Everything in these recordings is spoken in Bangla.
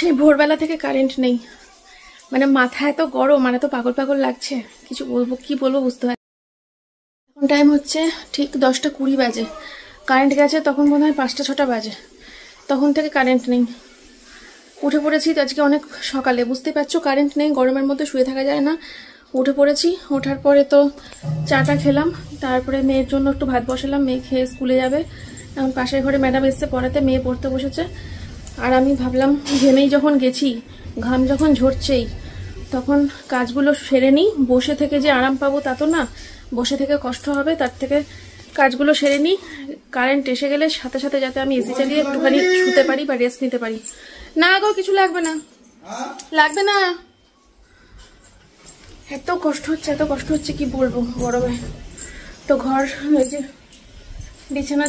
সেই ভোরবেলা থেকে কারেন্ট নেই, মানে মাথা এত গরম, মানে তো পাগল পাগল লাগছে, কিছু বলবো কি বলবো বুঝতে পারছি। এখন টাইম হচ্ছে ঠিক 10টা 20 বাজে, কারেন্ট গেছে তখন মনে হয় 5টা 6টা বাজে, তখন থেকে কারেন্ট নেই। উঠে পড়েছি তো আজকে অনেক সকালে, বুঝতে পারছো কারেন্ট নেই, গরমের মধ্যে শুয়ে থাকা যায় না। উঠে পড়েছি, ওঠার পরে তো চাটা খেলাম, তারপরে মেয়ের জন্য একটু ভাত বসালাম, মেয়ে খেয়ে স্কুলে যাবে। এখন পাশের ঘরে ম্যাডাম এসছে পড়াতে, মেয়ে পড়তে বসেছে। আর আমি ভাবলাম ঘেমেই যখন গেছি, ঘাম যখন ঝরছেই, তখন কাজগুলো সেরে নিই। বসে থেকে যে আরাম পাবো তা তো না, বসে থেকে কষ্ট হবে, তার থেকে কাজগুলো সেরে নিই। কারেন্ট এসে গেলে সাথে সাথে যাতে আমি এসি চালিয়ে একটুখানি শুতে পারি বা রেস্ট নিতে পারি। না গো কিছু লাগবে না, লাগবে না। এত কষ্ট হচ্ছে কি বলবো গরমে। তো ঘর ওই যে বিছানা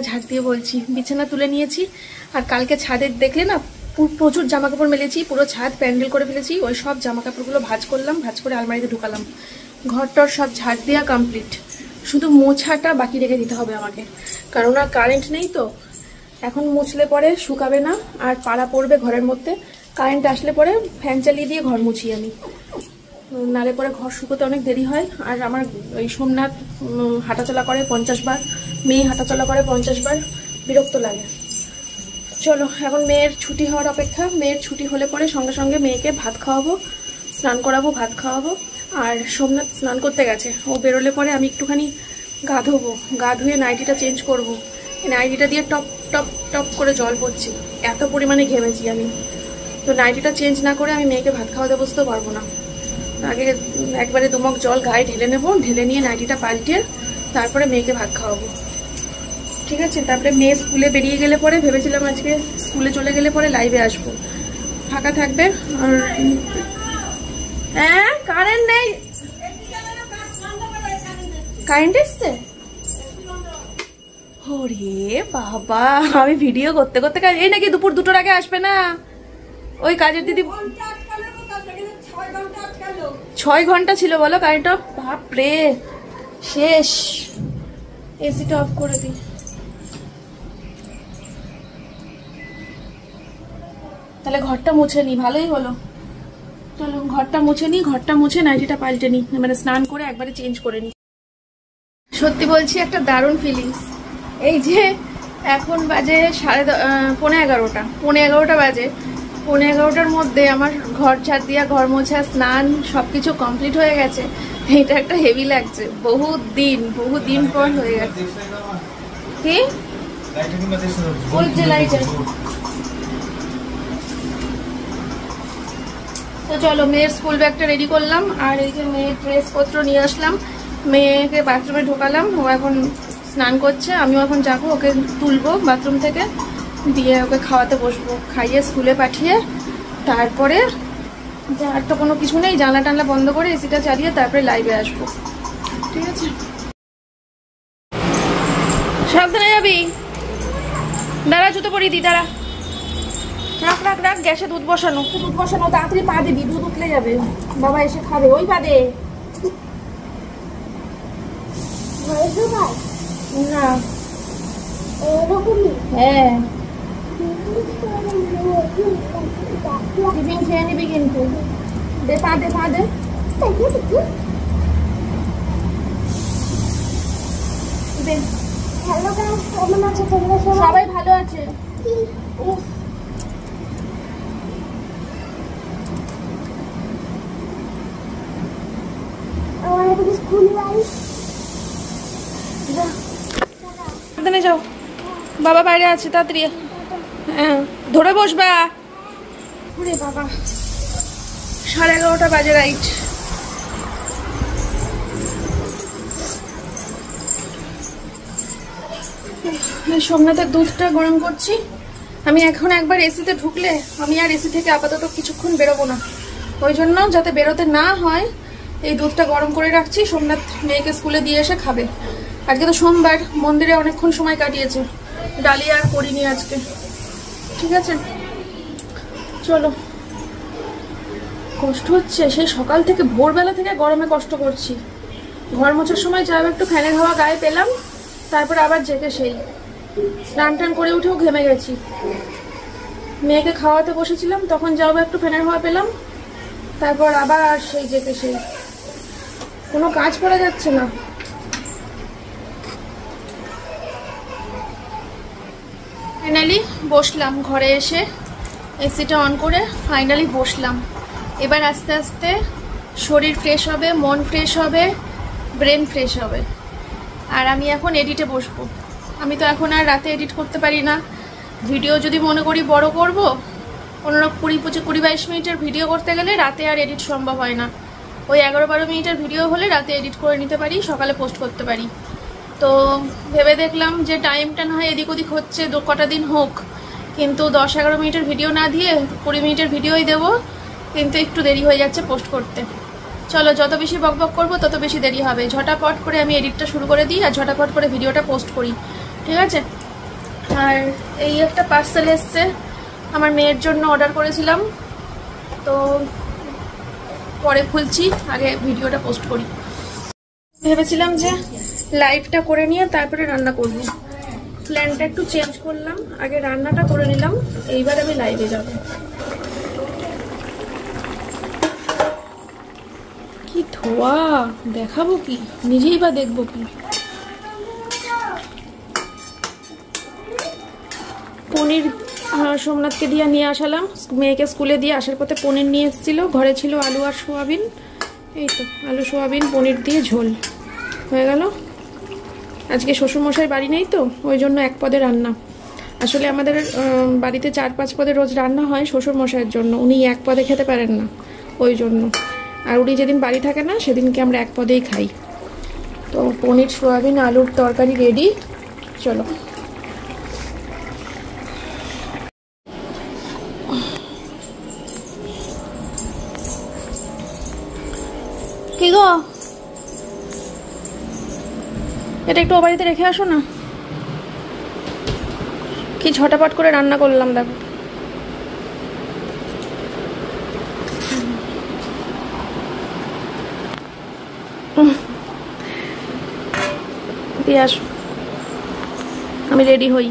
ঝাড় দিয়ে বলছি, বিছানা তুলে নিয়েছি। আর কালকে ছাদের দেখলে না, প্রচুর জামা কাপড় মেলেছি, পুরো ছাদ প্যান্ডেল করে ফেলেছি। ওই সব জামা কাপড়গুলো ভাঁজ করলাম, ভাঁজ করে আলমারিতে ঢুকালাম। ঘরটার সব ঝাড় দেওয়া কমপ্লিট, শুধু মোছাটা বাকি রেখে দিতে হবে আমাকে, কারণ আর কারেন্ট নেই তো। এখন মুছলে পরে শুকাবে না আর পাড়া পড়বে ঘরের মধ্যে। কারেন্ট আসলে পরে ফ্যান চালিয়ে দিয়ে ঘর মুছি আমি, নালে পরে ঘর শুকোতে অনেক দেরি হয়। আর আমার ওই সোমনাথ হাঁটাচলা করে 50 বার, মেয়ে হাঁটাচলা করে 50 বার, বিরক্ত লাগে। চলো এখন মেয়ের ছুটি হওয়ার অপেক্ষা। মেয়ের ছুটি হলে পরে সঙ্গে সঙ্গে মেয়েকে ভাত খাওয়াবো, স্নান করাবো, ভাত খাওয়াবো। আর সোমনাথ স্নান করতে গেছে, ও বেরোলে পরে আমি একটুখানি গা ধোবো, গা ধুয়ে নাইটিটা চেঞ্জ করবো। নাইটিটা দিয়ে টপ টপ টপ করে জল পড়ছি, এত পরিমাণে ঘেমেছি আমি। তো নাইটিটা চেঞ্জ না করে আমি মেয়েকে ভাত খাওয়াতে বসতেও পারবো না। আগে একবারে দুমক জল গায়ে ঢেলে নেবো, ঢেলে নিয়ে নাইটিটা পাল্টিয়ে তারপরে মেয়েকে ভাত খাওয়াবো, ঠিক আছে? তারপরে মেয়ে স্কুলে বেরিয়ে গেলে পরে ভেবেছিলাম আজকে স্কুলে চলে গেলে পরে লাইভে আসবো, ফাঁকা থাকবে। আর হ্যাঁ কারেন্ট নেই, কারেন্ট এসছে। ওরে বাবা, আমি ভিডিও করতে করতে এই নাকি দুপুর 2টোর আগে আসবে না? ওই কাজের দিদি 6 ঘন্টা ছিল বলো কারেন্ট অফ। বাপরে শেষ, এসিটা অফ করে দিই। তাহলে ঘরটা মুছে নি, ভালোই হলো। চলো ঘরটা মুছে নি, ঘরটা মুছে নাইটিটা পাল্টে নি, মানে স্নান করে একবারে চেঞ্জ করে নি। সত্যি বলছি একটা দারুণ ফিলিংস। এই যে এখন বাজে 11:30, 11:30 বাজে। 11:30টার মধ্যে আমার ঘর ঝাড় দিয়া, ঘর মোছা, স্নান সবকিছু কমপ্লিট হয়ে গেছে। এটা একটা হেভি লাগছে, বহুত দিন পর হয়ে গেছে। কি ওই যে লাইটার। তো চলো মেয়ের স্কুল ব্যাগটা রেডি করলাম, আর এই যে মেয়ের ড্রেসপত্র নিয়ে আসলাম, মেয়েকে বাথরুমে ঢোকালাম। ও এখন স্নান করছে, আমিও এখন যাবো, ওকে তুলবো বাথরুম থেকে, দিয়ে ওকে খাওয়াতে বসবো, খাইয়ে স্কুলে পাঠিয়ে তারপরে আর তো কোনো কিছু নেই, জানলা টানলা বন্ধ করে এসিটা চালিয়ে তারপরে লাইভে আসবো, ঠিক আছে? সাবধানে যাবি, দাঁড়া জুতো পরিয়ে দি, দাঁড়া। রাখ রাখ রাখ, গ্যাসে দুধ বসানো, তাড়াতাড়ি পা দিবি, দুধ উঠলে যাবে, বাবা এসে খাবে। ওই পা দে না, হ্যাঁ টিফিন খেয়ে নিবি কিন্তু। দে পা দে, পা দে। সবাই ভালো আছে। সাবধানে যাও, বাবা বাইরে আছে, তাড়াতাড়ি। হ্যাঁ ধরে বসবা। ওরে বাবা 11:30 বাজে রাইট। সোমনাথের দুধটা গরম করছি। আমি এখন একবার এসিতে ঢুকলে আমি আর এসি থেকে আপাতত কিছুক্ষণ বেরোবো না, ওই জন্য যাতে বেরোতে না হয় এই দুধটা গরম করে রাখছি। সোমনাথ মেয়েকে স্কুলে দিয়ে এসে খাবে। আজকে তো সোমবার, মন্দিরে অনেকক্ষণ সময় কাটিয়েছে, ডালিয়া আর করিনি আজকে, ঠিক আছে? চলো, কষ্ট হচ্ছে সেই সকাল থেকে, ভোরবেলা থেকে গরমে কষ্ট করছি। ঘর মোছার সময় যা একটু ফ্যানের হাওয়া গায়ে পেলাম, তারপর আবার জেগে সেই স্নান টান করে উঠেও ঘেমে গেছি। মেয়েকে খাওয়াতে বসেছিলাম, তখন যাও একটু ফ্যানের হাওয়া পেলাম, তারপর আবার সেই যেতে সেই, কোনো কাজ করা যাচ্ছে না। ফাইনালি বসলাম ঘরে এসে, এসিটা অন করে ফাইনালি বসলাম। এবার আস্তে আস্তে শরীর ফ্রেশ হবে, মন ফ্রেশ হবে, ব্রেন ফ্রেশ হবে। আর আমি এখন এডিটে বসবো। আমি তো এখন আর রাতে এডিট করতে পারি না। ভিডিও যদি মনে করি বড় করব, 20-22 মিনিটের ভিডিও করতে গেলে রাতে আর এডিট সম্ভব হয় না। ওই 11-12 মিনিটের ভিডিও হলে রাতে এডিট করে নিতে পারি, সকালে পোস্ট করতে পারি। তো ভেবে দেখলাম যে টাইমটা না হয় এদিক ওদিক হচ্ছে, কটা দিন হোক, কিন্তু 10-11 মিনিটের ভিডিও না দিয়ে 20 মিনিটের ভিডিওই দেবো, কিন্তু একটু দেরি হয়ে যাচ্ছে পোস্ট করতে। চলো, যত বেশি বকবক করবো তত বেশি দেরি হবে। ঝটাপট করে আমি এডিটটা শুরু করে দিই আর ঝটাপট করে ভিডিওটা পোস্ট করি, ঠিক আছে? আর এই একটা পার্সেল এসছে, আমার মেয়ের জন্য অর্ডার করেছিলাম, তো পরে খুলছি, আগে ভিডিওটা পোস্ট করি। ভেবেছিলাম যে লাইভটা করে নিয়ে তারপরে রান্না করব, প্ল্যানটা একটু চেঞ্জ করলাম, আগে রান্নাটা করে নিলাম, এইবার আমি লাইভে যাব। কি ধোয়া, দেখাবো কি, নিজেই বা দেখবো কি। পনির সোমনাথকে দিয়ে নিয়ে আসালাম, মেয়েকে স্কুলে দিয়ে আসার পথে পনির নিয়ে এসেছিল, ঘরে ছিল আলু আর সোয়াবিন। এই তো আলু সোয়াবিন পনির দিয়ে ঝোল হয়ে গেল। আজকে শ্বশুরমশাই বাড়ি নেই তো, ওই জন্য এক পদে রান্না। আসলে আমাদের বাড়িতে 4-5 পদে রোজ রান্না হয় শ্বশুরমশাইয়ের জন্য, উনি এক পদে খেতে পারেন না, ওই জন্য। আর উনি যেদিন বাড়ি থাকে না সেদিনকে আমরা এক পদেই খাই। তো পনির সোয়াবিন আলুর তরকারি রেডি, চলো। কি গো, এটা একটু ও বাড়িতে রেখে আসো না। কি ঝটাপট করে রান্না করলাম দেখো। দিয়ে আসো, আমি রেডি হই,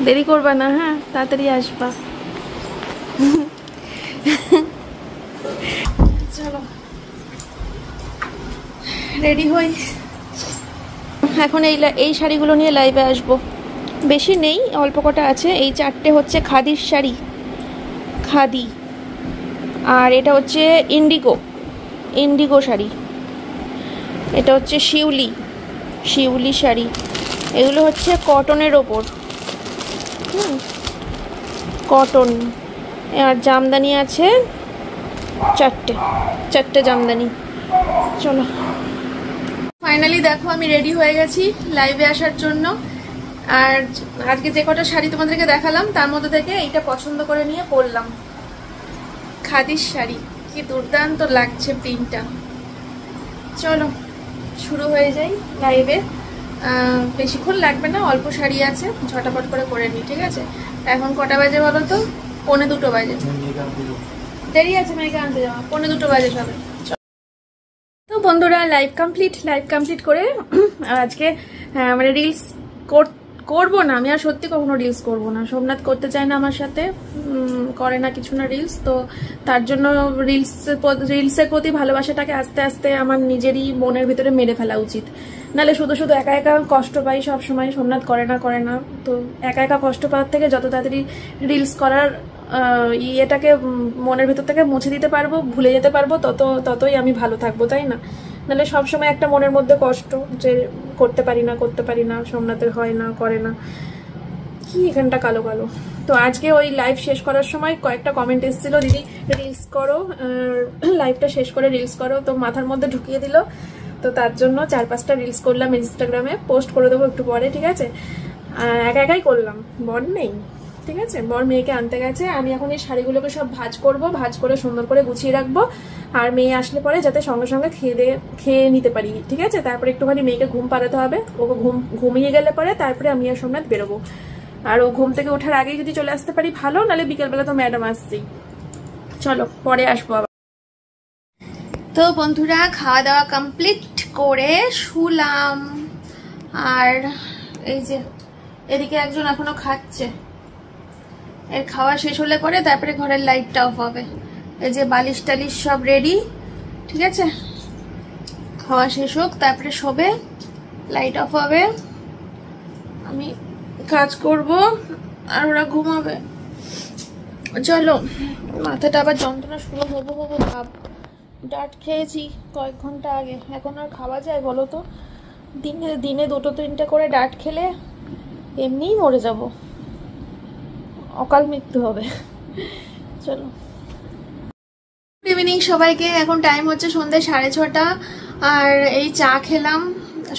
দেরি করবা না, হ্যাঁ তাড়াতাড়ি আসবা। চলো রেডি হই। এখন এই শাড়িগুলো নিয়ে লাইভে আসবো, বেশি নেই, অল্প কটা আছে। এই 4টে হচ্ছে খাদির শাড়ি, খাদি। আর এটা হচ্ছে ইন্ডিগো শাড়ি। এটা হচ্ছে শিউলি শাড়ি। এগুলো হচ্ছে কটনের ওপর, কটন। আর জামদানি আছে 4টে জামদানি। চলো, ফাইনালি দেখো আমি রেডি হয়ে গেছি লাইভে আসার জন্য। আর আজকে যে কটা শাড়ি তোমাদেরকে দেখালাম তার মধ্যে থেকে এইটা পছন্দ করে নিয়ে পরলাম, খাদির শাড়ি। কি দুর্দান্ত লাগছে প্রিন্টটা। চলো শুরু হয়ে যাই লাইভে। বেশিক্ষণ লাগবে না, অল্প শাড়ি আছে, ঝটাপট করে নিই, ঠিক আছে? এখন কটা বাজে বলো তো? 1:45 বাজে। দেরি আছে মেয়েকে আনতে যাওয়া, 1:45 বাজে সবে। তো বন্ধুরা, লাইভ কমপ্লিট করে আজকে মানে রিলস করবো না। আমি আর সত্যি কখনো রিলস করবো না, সোমনাথ করতে চায় না আমার সাথে, করে না কিছু না রিলস। তো তার জন্য রিলসের প্রতি ভালোবাসাটাকে আস্তে আস্তে আমার নিজেরই মনের ভিতরে মেরে ফেলা উচিত, নাহলে শুধু একা একা কষ্ট পাই সব সময়। সোমনাথ করে না, তো একা একা কষ্ট পাওয়ার থেকে যত তাড়াতাড়ি রিলস করার এটাকে মনের ভিতর থেকে মুছে দিতে পারবো, ভুলে যেতে পারবো, ততই আমি ভালো থাকবো, তাই না? নাহলে সবসময় একটা মনের মধ্যে কষ্ট যে করতে পারি না, সোমনাথের হয় না, করে না, কি এখানটা কালো। তো আজকে ওই লাইভ শেষ করার সময় কয়েকটা কমেন্ট এসেছিল, দিদি রিলস করো, লাইভটা শেষ করে রিলস করো, তো মাথার মধ্যে ঢুকিয়ে দিল। তো তার জন্য 4-5টা রিলস করলাম, ইনস্টাগ্রামে পোস্ট করে দেবো একটু পরে, ঠিক আছে? একাই করলাম, বর নেই, ঠিক আছে? বর মেয়েকে আনতে গেছে। আমি এখন এই শাড়িগুলোকে সব ভাঁজ করে সুন্দর করে গুছিয়ে রাখবো, আর মেয়ে আসলে পরে যাতে সঙ্গে সঙ্গে খেয়ে নিতে পারি, ঠিক আছে? তারপরে একটুখানি মেয়েকে ঘুম পাড়াতে হবে, ওকে ঘুমিয়ে গেলে পরে তারপরে আমি আর সোমনাথ বেরোবো। আর ও ঘুম থেকে ওঠার আগেই যদি চলে আসতে পারি ভালো, নাহলে বিকেলবেলা তো ম্যাডাম আসছেই। চলো পরে আসবো আবার। তো বন্ধুরা, খাওয়া দাওয়া কমপ্লিট করে শুলাম। আর এই যে এদিকে একজন এখনো খাচ্ছে, এর খাওয়া শেষ হলে পরে তারপরে ঘরের লাইটটা অফ হবে। এই যে বালিশ টালিশ সব রেডি, ঠিক আছে? খাওয়া শেষ হোক তারপরে শোবে, লাইট অফ হবে, আমি কাজ করব আর ওরা ঘুমাবে। চলো, মাথাটা আবার যন্ত্রণা শুরু হবো ভাব। ডাট খেয়েছি কয়েক ঘন্টা আগে, এখন আর খাওয়া যায় বলো তো? দিনে 2-3টে করে ডাট খেলে এমনিই মরে যাব, অকাল মৃত্যু হবে। চলো, গুড ইভিনিং সবাইকে। এখন টাইম হচ্ছে সন্ধ্যে 6:30, আর এই চা খেলাম,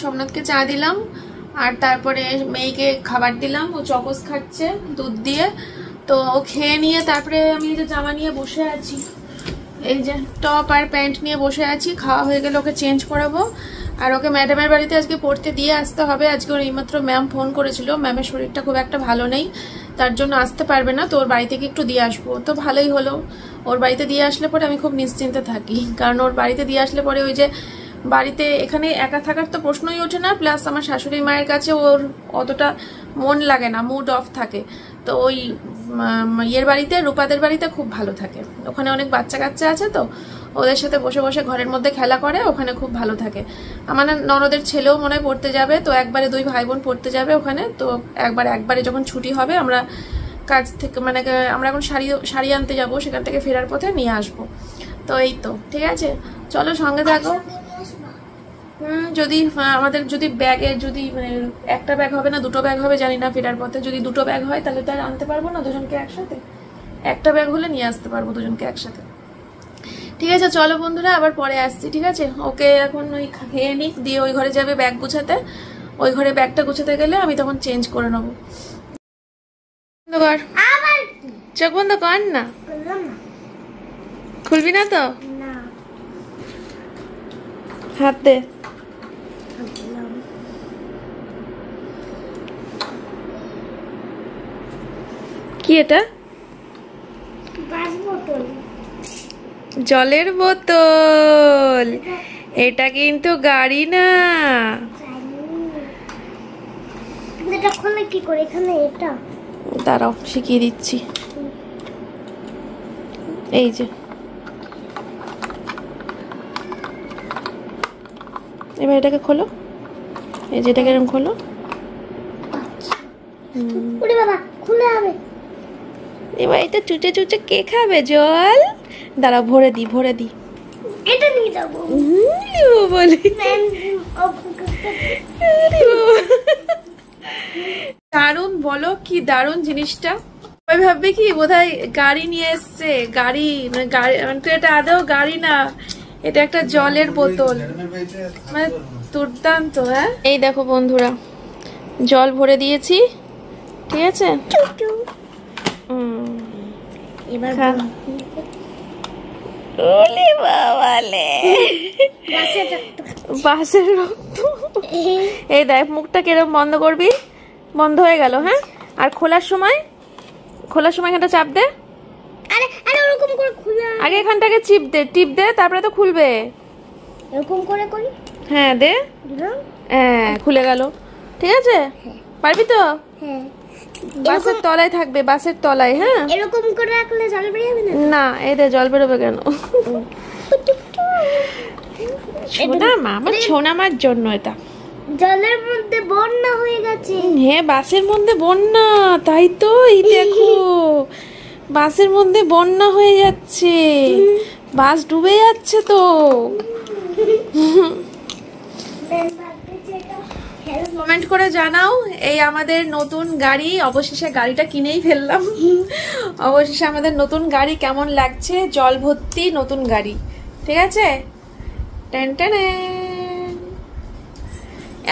সোমনাথকে চা দিলাম, আর তারপরে মেয়েকে খাবার দিলাম, ও চকোস খাচ্ছে দুধ দিয়ে। তো ও খেয়ে নিয়ে তারপরে আমি যে জামা নিয়ে বসে আছি, এই যে টপ আর প্যান্ট নিয়ে বসে আছি। খাওয়া হয়ে গেলে ওকে চেঞ্জ করাবো, আর ওকে ম্যাডামের বাড়িতে আজকে পড়তে দিয়ে আসতে হবে। আজকে ওর এইমাত্র ম্যাম ফোন করেছিল, ম্যামের শরীরটা খুব একটা ভালো নেই, তার জন্য আসতে পারবে না। তো ওর বাড়ি থেকে একটু দিয়ে আসবো, তো ভালোই হলো। ওর বাড়িতে দিয়ে আসলে পরে আমি খুব নিশ্চিন্তে থাকি, কারণ ওর বাড়িতে দিয়ে আসলে পরে ওই যে বাড়িতে এখানে একা থাকার তো প্রশ্নই ওঠে না, প্লাস আমার শাশুড়ি মায়ের কাছে ওর অতটা মন লাগে না, মুড অফ থাকে। তো ওই ইয়ের বাড়িতে, রূপাদের বাড়িতে খুব ভালো থাকে, ওখানে অনেক বাচ্চা কাচ্চা আছে, তো ওদের সাথে বসে বসে ঘরের মধ্যে খেলা করে, ওখানে খুব ভালো থাকে। আমার ননদের ছেলেও মনে হয় পড়তে যাবে, তো একবারে 2 ভাই বোন পড়তে যাবে ওখানে। তো একবারে যখন ছুটি হবে আমরা কাজ থেকে মানে আমরা এখন শাড়ি আনতে যাব, সেখান থেকে ফেরার পথে নিয়ে আসবো। তো এই তো, ঠিক আছে, চলো সঙ্গে থাকো। যদি আমাদের যদি ব্যাগে যদি মানে একটা ব্যাগ হবে না 2টো ব্যাগ হবে জানি না, ফেরার পথে যদি 2টো ব্যাগ হয় তাহলে তো আর আনতে পারবো না দুজনকে একসাথে, একটা ব্যাগ হলে নিয়ে আসতে পারবো দুজনকে একসাথে। ঠিক আছে, চলো বন্ধুরা, আবার পরে আসছি, ঠিক আছে? ওকে এখন ওই খেয়ে নিক, দিয়ে ওই ঘরে যাবে ব্যাগ গুছাতে, ওই ঘরে ব্যাগটা গুছাতে গেলে আমি তখন চেঞ্জ করে নেবো। চোখ বন্ধ কর না, খুলবি না তো? হাত দে। কি এটা? জলের বোতল, এটা কিন্তু গাড়ি না। কি করে এখানে? এটা দাঁড়াও শিখিয়ে দিচ্ছি। এই যে এবার এটাকে খোলো, এই যে এটাকে এরকম খোলো। বাবা খুলে হবে। এবার এটা চুচে চুচে কে খাবে জল? দাঁড়া ভরে দি। এটা নিয়ে যাবো বলি। দারুণ, বলো কি দারুণ জিনিসটা। ওই ভাববে কি বোধহয় গাড়ি নিয়ে এসছে, গাড়ি মানে এটা আদৌ গাড়ি না, এটা একটা জলের বোতল, মানে দুর্দান্ত। হ্যাঁ, এই দেখো বন্ধুরা, জল ভরে দিয়েছি, ঠিক আছে? এবার বাসের রক্ত। এই দেখ মুখটা কিরকম বন্ধ করবি, বন্ধ হয়ে গেল। হ্যাঁ, আর খোলার সময় এখানটা চাপ দে। আরে ওরকম করে খোলা, আগে এখানটাকে টিপ দে, তারপরে তো খুলবে। এরকম করে করি। হ্যাঁ দে, হ্যাঁ খুলে গেল, ঠিক আছে? পারবি তো? হ্যাঁ, বাসের তলায় থাকবে, বাসের তলায়। হ্যাঁ, এরকম করে রাখলে জল বেরোবে না? না, এই দে জল বেরোবে কেন? সোনামার জন্য এটা। জলের মধ্যে বন্যা হয়ে গেছে। হ্যাঁ, বাসের মধ্যে বন্যা, তাই তো। এই দেখো বাসের মধ্যে বন্যা হয়ে যাচ্ছে, বাস ডুবে যাচ্ছে তো। কমেন্ট করে জানাও, এই আমাদের নতুন গাড়ি, অবশেষে গাড়িটা কিনেই ফেললাম। অবশেষে আমাদের নতুন গাড়ি কেমন লাগছে, জল ভর্তি নতুন গাড়ি, ঠিক আছে?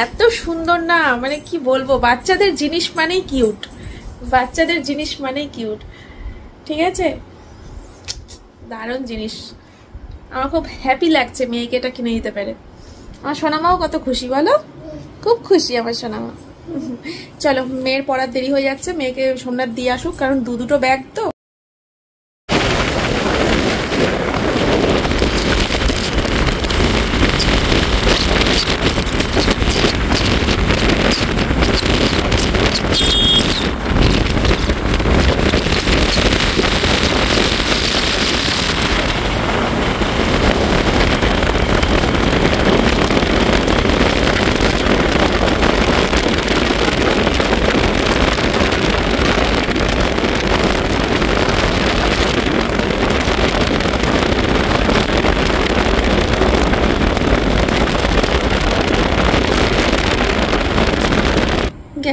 এত সুন্দর না, মানে কি বলবো, বাচ্চাদের জিনিস মানেই কিউট, বাচ্চাদের জিনিস মানেই কিউট, ঠিক আছে? দারুণ জিনিস, আমার খুব হ্যাপি লাগছে মেয়েকে এটা কিনে দিতে পেরে। আমার সোনামাও কত খুশি বলো, খুব খুশি আমার সোনামা। চলো, মেয়ের পড়ার দেরি হয়ে যাচ্ছে, মেয়েকে সোমনাথ দিয়ে আসুক, কারণ 2 ব্যাগ তো।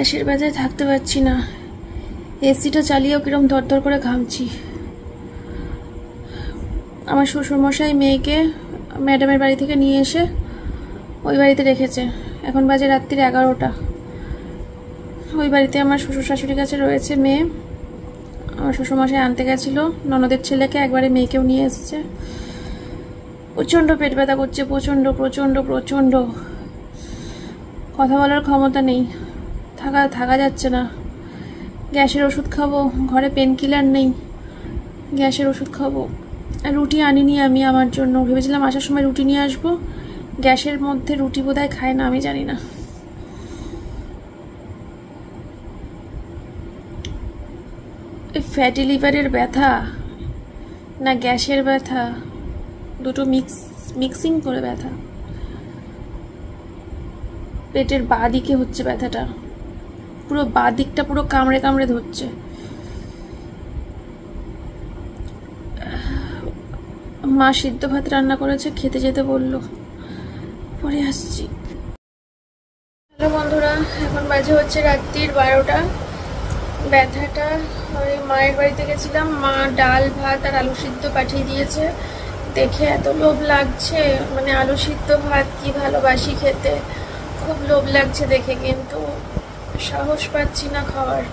গ্যাসের বাজায় থাকতে পারছি না, এসিটা চালিয়েও কিরম দরদর করে ঘামছি। আমার শ্বশুরমশাই মেয়েকে ম্যাডামের বাড়ি থেকে নিয়ে এসে ওই বাড়িতে রেখেছে। এখন বাজে রাত্রির 11টা। ওই বাড়িতে আমার শ্বশুর শাশুড়ির কাছে রয়েছে মেয়ে। আমার শ্বশুরমশাই আনতে গেছিলো ননদের ছেলেকে, একবারে মেয়েকেও নিয়ে এসছে। প্রচণ্ড পেট ব্যথা করছে, প্রচণ্ড প্রচণ্ড প্রচণ্ড, কথা বলার ক্ষমতা নেই, থাকা যাচ্ছে না। গ্যাসের ওষুধ খাবো, ঘরে পেন কিলার নেই, গ্যাসের ওষুধ খাবো। রুটি আনিনি আমি আমার জন্য, ভেবেছিলাম আসার সময় রুটি নিয়ে আসবো। গ্যাসের মধ্যে রুটি বোধহয় খায় না, আমি জানি না। এই ফ্যাটি লিভারের ব্যথা না গ্যাসের ব্যথা, দুটো মিক্সিং করে ব্যথা। পেটের বাঁ দিকে হচ্ছে ব্যথাটা, পুরো বাঁ দিকটা পুরো কামড়ে কামড়ে ধরছে। মা সিদ্ধ ভাত রান্না করেছে, খেতে যেতে বললো, পরে আসছি। হ্যালো বন্ধুরা, এখন বাজে হচ্ছে রাত্রির 12টা। ব্যথাটা ওই মায়ের বাড়িতে গেছিলাম, মা ডাল ভাত আর আলু সিদ্ধ পাঠিয়ে দিয়েছে। দেখে এত লোভ লাগছে, মানে আলু সিদ্ধ ভাত কি ভালোবাসি খেতে, খুব লোভ লাগছে দেখে, কিন্তু সাহস পাচ্ছি না খাওয়ার।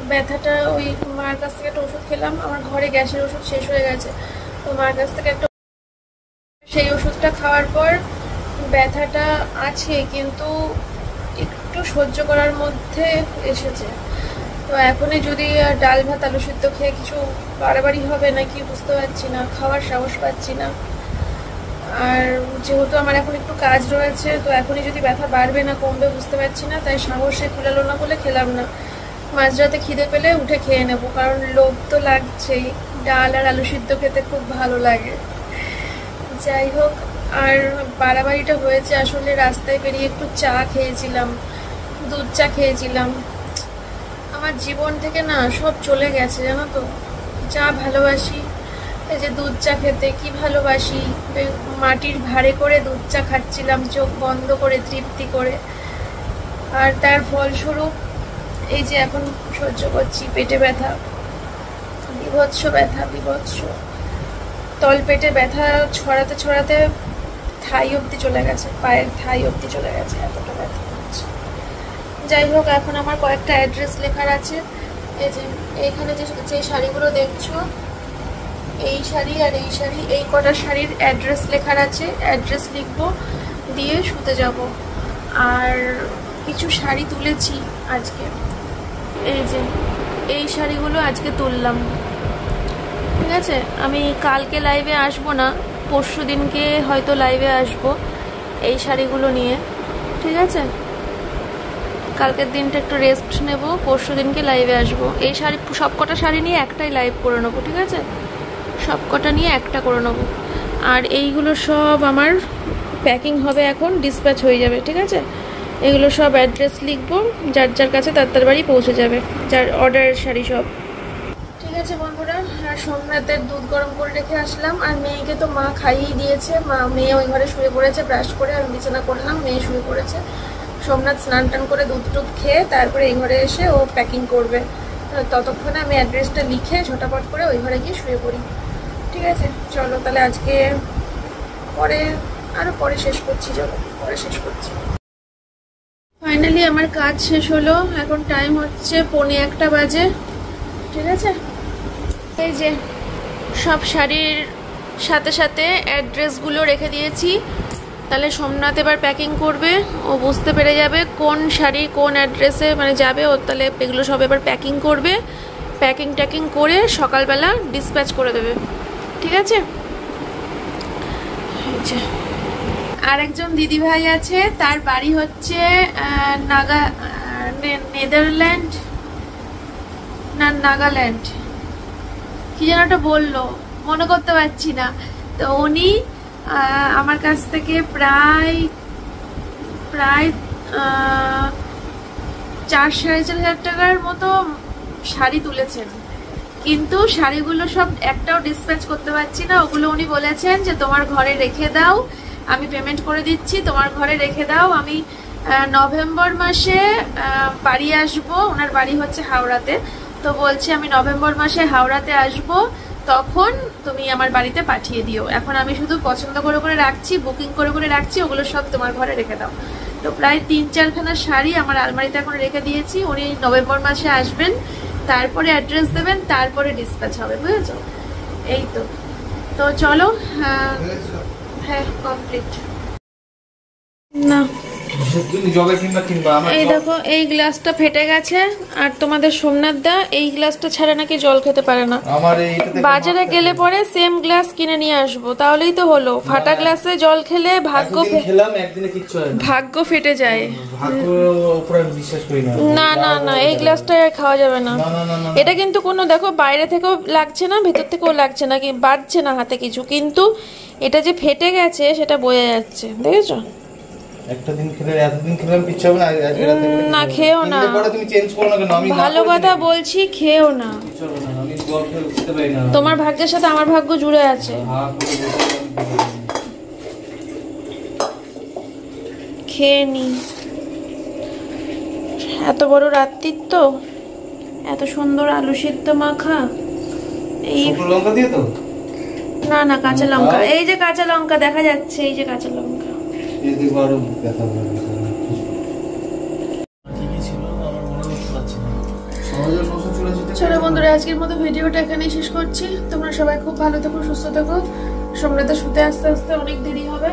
ব্যথাটা ওই মার কাছ থেকে একটা ওষুধ খেলাম, আমার ঘরে গ্যাসের ওষুধ শেষ হয়ে গেছে, তো মার কাছ থেকে একটা, সেই ওষুধটা খাওয়ার পর ব্যথাটা আছে কিন্তু একটু সহ্য করার মধ্যে এসেছে। তো এখনই যদি ডাল ভাত আলু সিদ্ধ খেয়ে কিছু বাড়াবাড়ি হবে নাকি বুঝতে পারছি না, খাওয়ার সাহস পাচ্ছি না। আর যেহেতু আমার এখন একটু কাজ রয়েছে, তো এখনই যদি ব্যথা বাড়বে না কমবে বুঝতে পারছি না, তাই সাহসে কুলালো না বলে খেলাম না। মাঝরাতে খিদে পেলে উঠে খেয়ে নেবো, কারণ লোভ তো লাগছেই। ডাল আর আলু সিদ্ধ খেতে খুব ভালো লাগে। যাই হোক, আর বাড়াবাড়িটা হয়েছে আসলে রাস্তায় বেরিয়ে একটু চা খেয়েছিলাম, দুধ চা খেয়েছিলাম। আমার জীবন থেকে না সব চলে গেছে জানো তো। চা ভালোবাসি, এই যে দুধ চা খেতে কি ভালোবাসি, মাটির ভাঁড়ে করে দুধ চা খাচ্ছিলাম চোখ বন্ধ করে তৃপ্তি করে। আর তার ফলস্বরূপ এই যে এখন সহ্য করছি পেটে ব্যথা, বিভৎস ব্যথা, বিভৎস তল পেটে ব্যথা ছড়াতে ছড়াতে থাই অবধি চলে গেছে, পায়ের থাই অবধি চলে গেছে, এতটা ব্যথা হচ্ছে। যাই হোক, এখন আমার কয়েকটা অ্যাড্রেস লেখার আছে। এই যে এইখানে যে শাড়িগুলো দেখছো, এই শাড়ি আর এই শাড়ি, এই কটা শাড়ির অ্যাড্রেস লেখার আছে, অ্যাড্রেস লিখবো, দিয়ে শুতে যাব। আর কিছু শাড়ি তুলেছি আজকে, এই যে এই শাড়িগুলো আজকে তুললাম, ঠিক আছে। আমি কালকে লাইভে আসবো না, পরশু দিনকে হয়তো লাইভে আসবো এই শাড়িগুলো নিয়ে, ঠিক আছে। কালকের দিনটা একটু রেস্ট নেব, পরশু দিনকে লাইভে আসবো। এই শাড়ি সবকটা শাড়ি নিয়ে একটাই লাইভ করে নেবো, ঠিক আছে, সবকটা নিয়ে একটা করে নেবো। আর এইগুলো সব আমার প্যাকিং হবে, এখন ডিসপ্যাচ হয়ে যাবে, ঠিক আছে। এগুলো সব অ্যাড্রেস লিখবো, যার যার কাছে তার বাড়ি পৌঁছে যাবে, যার অর্ডারের শাড়ি সব, ঠিক আছে বন্ধুরা। আর সোমনাথের দুধ গরম করে রেখে আসলাম, আর মেয়েকে তো মা খাইয়েই দিয়েছে। মেয়ে ওই ঘরে শুয়ে পড়েছে ব্রাশ করে, আমি বিছানা করলাম, মেয়ে শুয়ে পড়েছে। সোমনাথ স্নান টান করে দুধ টুধ খেয়ে তারপরে এই ঘরে এসে ও প্যাকিং করবে, ততক্ষণে আমি অ্যাড্রেসটা লিখে ঝটাপট করে ওই ঘরে গিয়ে শুয়ে পড়ি, ঠিক আছে। চলো তাহলে আজকে পরে শেষ করছি, চলো পরে শেষ করছি। ফাইনালি আমার কাজ শেষ হলো, এখন টাইম হচ্ছে 1:45 বাজে, ঠিক আছে। এই যে সব শাড়ির সাথে সাথে অ্যাড্রেসগুলো রেখে দিয়েছি, তাহলে সোমনাথ এবার প্যাকিং করবে, ও বুঝতে পেরে যাবে কোন শাড়ি কোন অ্যাড্রেসে মানে যাবে, ও তাহলে এগুলো সব এবার প্যাকিং করবে, প্যাকিং করে সকালবেলা ডিসপ্যাচ করে দেবে, ঠিক আছে। আর একজন দিদিভাই আছে, তার বাড়ি হচ্ছে নেদারল্যান্ড না নাগাল্যান্ড, কি যেন একটা বললো, মনে করতে পারছি না। তো উনি আমার কাছ থেকে প্রায় 4-4.5 টাকার মতো শাড়ি তুলেছেন, কিন্তু শাড়িগুলো সব একটাও ডিসপ্যাচ করতে পারছি না। ওগুলো উনি বলেছেন যে তোমার ঘরে রেখে দাও, আমি পেমেন্ট করে দিচ্ছি, তোমার ঘরে রেখে দাও, আমি নভেম্বর মাসে বাড়ি আসবো, ওনার বাড়ি হচ্ছে হাওড়াতে। তো বলছি আমি নভেম্বর মাসে হাওড়াতে আসবো, তখন তুমি আমার বাড়িতে পাঠিয়ে দিও। এখন আমি শুধু পছন্দ করে করে রাখছি, বুকিং করে করে রাখছি, ওগুলো সব তোমার ঘরে রেখে দাও। তো প্রায় 3-4 খানা শাড়ি আমার আলমারিতে এখন রেখে দিয়েছি। উনি নভেম্বর মাসে আসবেন, তারপরে অ্যাড্রেস দেবেন, তারপরে ডিসপ্যাচ হবে, বুঝেছো? এই তো। তো চলো, হ্যাঁ কমপ্লিট। না এই দেখো, এই গ্লাসটা ফেটে গেছে, আর তোমাদের সোমনাথ দা এই গ্লাসটা ছাড়া নাকি জল খেতে পারে না। বাজারে গেলে পরে সেম গ্লাস কিনে নিয়ে আসবো, তাহলেই তো হলো। ফাটা গ্লাসে জল খেলে ভাগ্য ফেটে যায়। না না না, এই গ্লাসটা আর খাওয়া যাবে না। এটা কিন্তু কোনো, দেখো বাইরে থেকেও লাগছে না, ভেতর থেকেও লাগছে না, কি বাড়ছে না হাতে কিছু, কিন্তু এটা যে ফেটে গেছে সেটা বোঝা যাচ্ছে, দেখেছো? একটা দিন খেলে এতদিন খেলাম কিচ্ছু হবে না, আজকে রাতে না খেও না, পরে তুমি চেঞ্জ করো না কেন? আমি ভালো কথা বলছি, খেও না। আমি জল খেতে পারি না। তোমার ভাগ্যের সাথে আমার ভাগ্য জুড়ে আছে। খেয়ে নি, এত বড় রাত্রির তো, এত সুন্দর আলু সিদ্ধ মাখা। এই লঙ্কা দিয়ে তো, না না কাঁচা লঙ্কা, এই যে কাঁচা লঙ্কা দেখা যাচ্ছে, এই যে কাঁচা লঙ্কা। চলো বন্ধুরা, আজকের মতো ভিডিওটা এখানেই শেষ করছি। তোমরা সবাই খুব ভালো থেকো, সুস্থ থেকো। সোমনাথে শুতে আস্তে আস্তে অনেক দেরি হবে।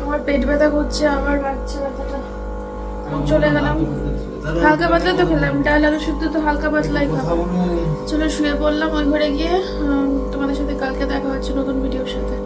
আমার পেট ব্যথা করছে, আবার বাচ্চা ব্যথাটা। চলে গেলাম, হালকা পাতলা তো খেলাম, ডাল আলু শুদ্ধ তো হালকা পাতলাই খাবো। চলো শুয়ে পড়লাম ওই ঘরে গিয়ে। তোমাদের সাথে কালকে দেখা হচ্ছে নতুন ভিডিওর সাথে।